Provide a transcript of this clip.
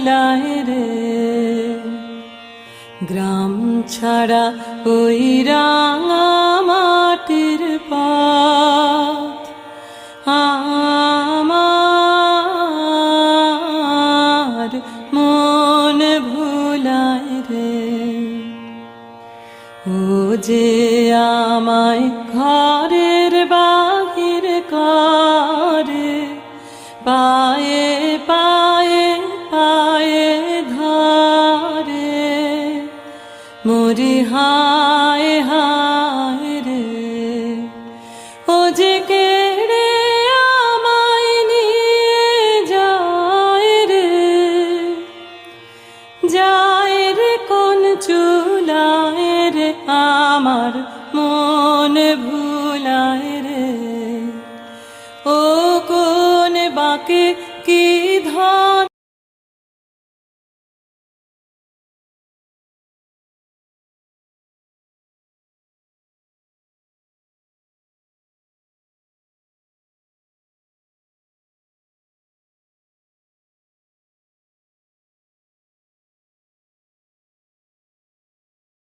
ভুলায় রে। গ্রাম ছাড়া ওই রাঙা মাটির পথ আমার মন ভুলায় রে। ও যে আমায় ঘরের বাহির করে, পায়ে পায়ে পায়ে ধরে, মরি হায় হায় রে। ও যে কেড়ে আমায় নিয়ে যায় রে, যায় রে কোন চুলায় রে আমার